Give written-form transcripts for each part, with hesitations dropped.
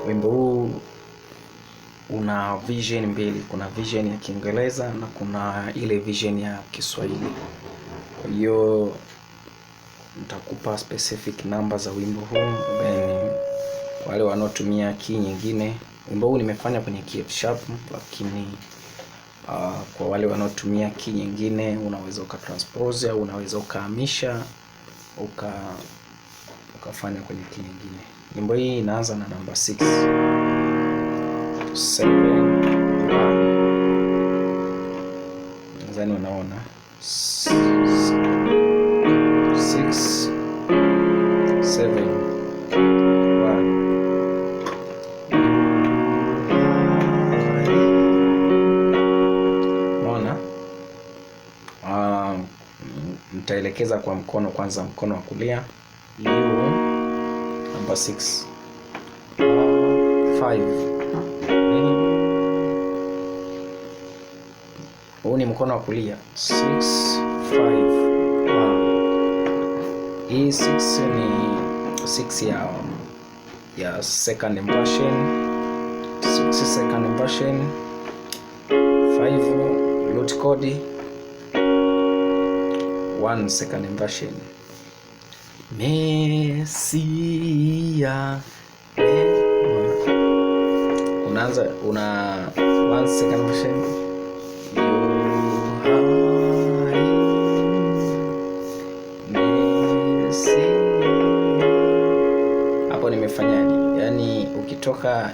Wimbo huu una vision mbili, kuna vision ya Kiingereza na kuna ile vision ya Kiswahili. Kwa hiyo nitakupa specific number za wimbo huu, then wale wanaotumia key nyingine. Wimbo huu nimefanya kwenye key F sharp, lakini kwa wale wanaotumia key nyingine unaweza ukatranspose au unaweza ukahamisha ukafanya kwenye key nyingine. Nyimbo hii inaanza na namba 6 7 1. Nadhani unaona 6 7 1. Unaona? Nitaelekeza kwa mkono kwanza, mkono wa kulia number 6 5. Huu ni mkono wa kulia 6 5 1. Hii 6 ni 6 ya second inversion, 6 second inversion, 5 root chord, 1 second inversion. Mesia unaanza una 1 second version hapo. Nimefanyaje? Yani ukitoka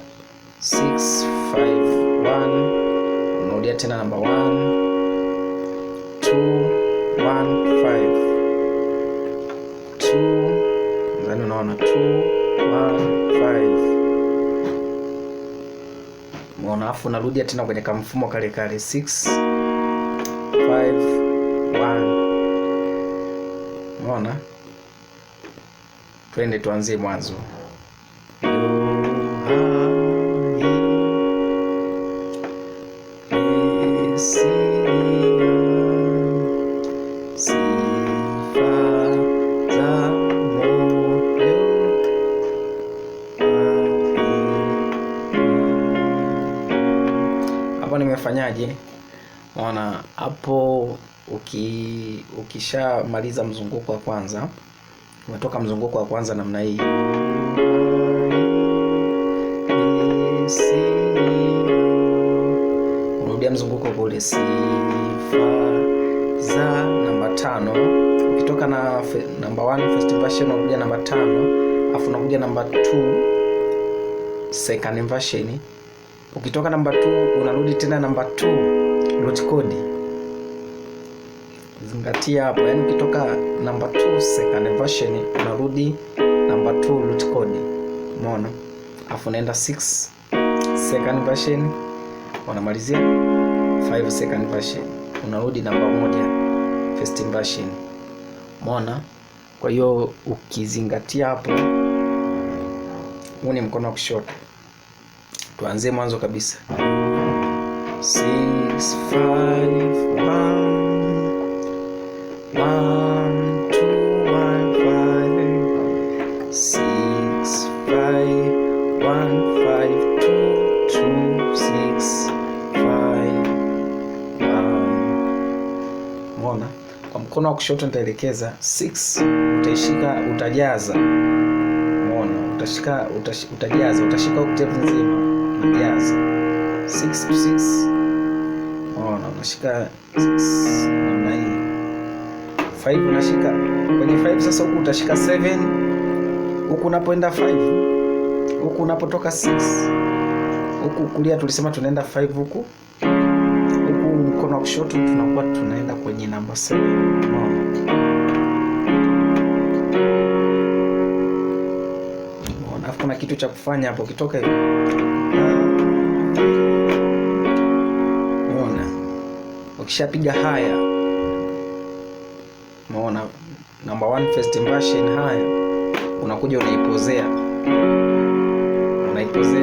6 5 1 unarudia tena namba 1 2 1 5 2, unaona 2 1 5. Unaona, afu narudia tena kwenye kamfumo kale 6 5 1. Unaona, twende tuanzie mwanzo. Nimefanyaje? Unaona hapo, ukishamaliza mzunguko wa kwanza, umetoka mzunguko wa kwanza namna hii, unarudia mzunguko kule sifa za namba 5. Ukitoka na namba 1 first inversion unarudia namba 5, afu unakuja namba 2 second inversion. Ukitoka namba 2 unarudi tena namba 2 root chord. Zingatia hapo, yani ukitoka namba 2 second inversion unarudi namba 2 root chord. Umeona? Afu unaenda 6 second inversion, unamalizia 5 second inversion, unarudi namba 1 first inversion. Umeona? Kwa hiyo ukizingatia hapo, huu ni mkono wa kushoto. Tuanze mwanzo kabisa. 6 5 1 1 2 1 5 6 5 1 5 2 2 6 5 1. Umeona? Kwa mkono wa kushoto nitaelekeza 6, utaishika, utajaza. Umeona? Utajaza, utashika octave nzima. Unajaza 6 to 6. Unaona, unashika 6 namna hii. 5 unashika kwenye 5. Sasa huku utashika 7, huku unapoenda 5, huku unapotoka 6, huku kulia tulisema tunaenda 5, huku mkono wa kushoto tunakuwa tunaenda kwenye namba 7. Alafu kuna kitu cha kufanya hapo, ukitoka hivi unaona, ukishapiga haya unaona number 1 first inversion haya, unakuja unaipozea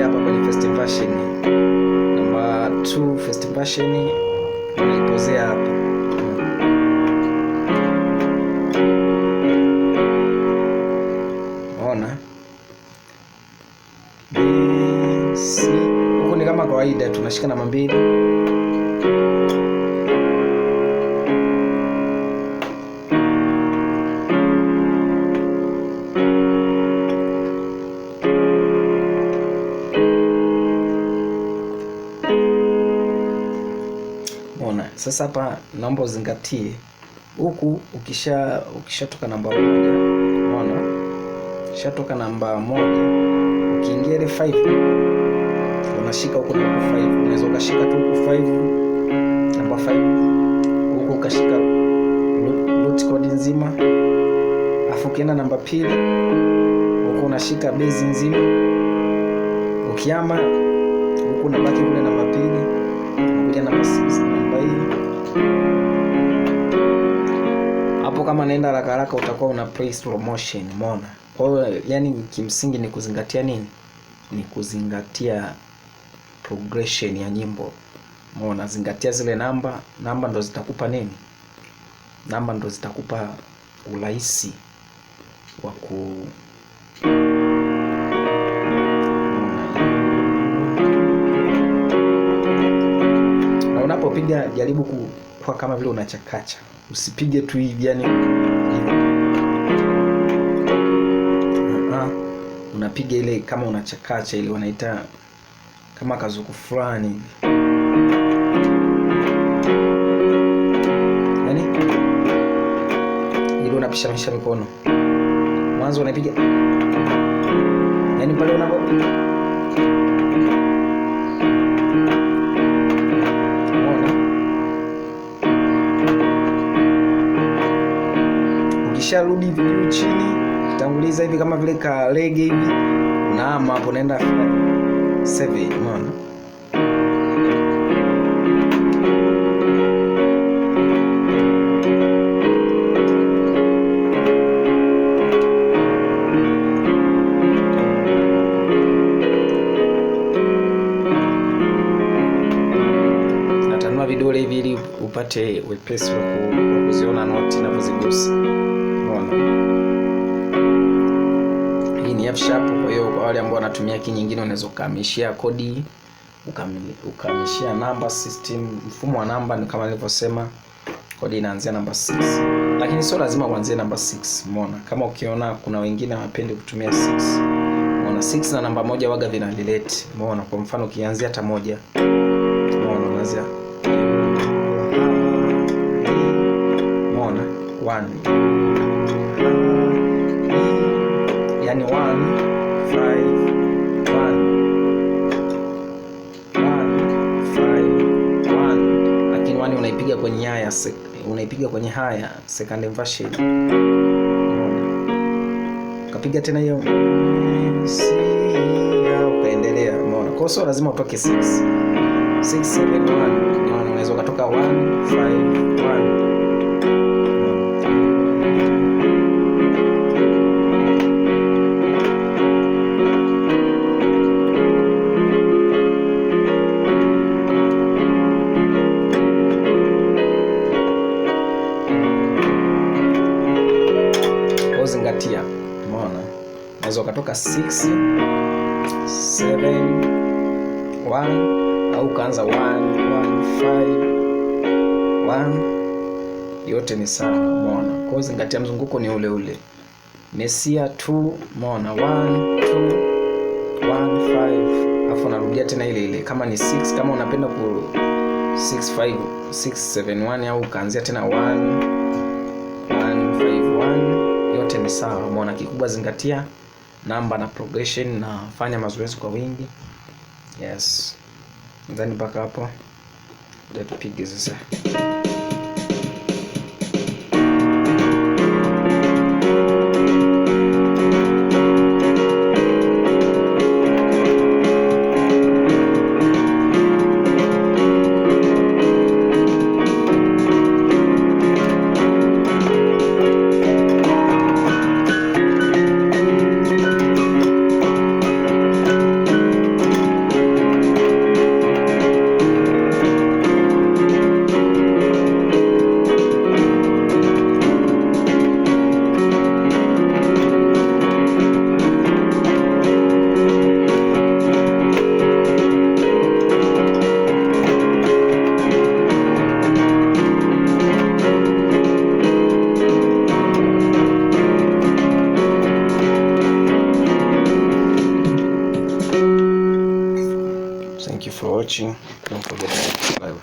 hapa kwenye first inversion. Number 2 first inversion unaipozea hapa. Unaona? Huko ni kama kawaida tunashika namba 2. Sasa hapa naomba uzingatie huku, ukishatoka namba 1, unaona, ukishatoka namba 1 ukiingia ile 5 unashika huko namba 5. Unaweza ukashika tu huko 5, namba 5 huko ukashika root code nzima, afu ukienda namba 2 huko unashika base nzima, ukiama huko unabaki kule namba 2, unakuja namba 6, namba hii hapo. Kama naenda haraka utakuwa una play slow motion, umeona? Kwa hiyo yani kimsingi ni kuzingatia nini? Ni kuzingatia progression ya nyimbo, umeona? Zingatia zile namba ndo zitakupa nini? Namba ndo zitakupa urahisi wa ku unapopiga, jaribu kwa kama vile unachakacha, usipige tu hivi yani unapiga ile kama unachakacha, ile wanaita kama kazuku fulani hivi, yani ile unapisha mikono mwanzo, unapiga yani pale unapo rudi hivi juu chini, kitanguliza hivi kama vile ka lege hivi, unaama hapo naenda 7, unaona? Natanua vidole hivi ili upate wepesi wa kuziona noti ninapozigusa. Hii ni F sharp, kwa hiyo kwa wale ambao wanatumia key nyingine unaweza ukamishia kodi, ukamishia namba system. Mfumo wa namba ni kama nilivyosema, kodi inaanzia namba 6, lakini sio lazima uanzie namba 6, umeona? Kama ukiona kuna wengine wanapenda kutumia 6, umeona? 6 na namba 1 waga vina relate, umeona? Kwa mfano ukianzia hata 1, umeona, unaanzia umeona 1, yani 1 5 1, lakini 1 unaipiga kwenye haya, second inversion, ukapiga tena hiyo ukaendelea, umeona? Kwa hiyo lazima utoke 6 7 1, unaweza ukatoka 1 5 1. Zingatia, umeona? Unaweza ukatoka 6 7 1 au kaanza 1 5 1, yote ni sawa, umeona? Kwa hiyo zingatia, mzunguko ni ule ule. Mesia 2, umeona? 1 2 1 5, afu narudia tena ile ile. Kama ni 6, kama unapenda ku 6 5 6 7 1 au kaanzia tena 1 1 5 1, yote ni sawa, umeona? Kikubwa zingatia namba na progression, na fanya mazoezi kwa wingi Yes, then mpaka hapo ndio tupige sasa. Thank you for watching. Don't forget to subscribe.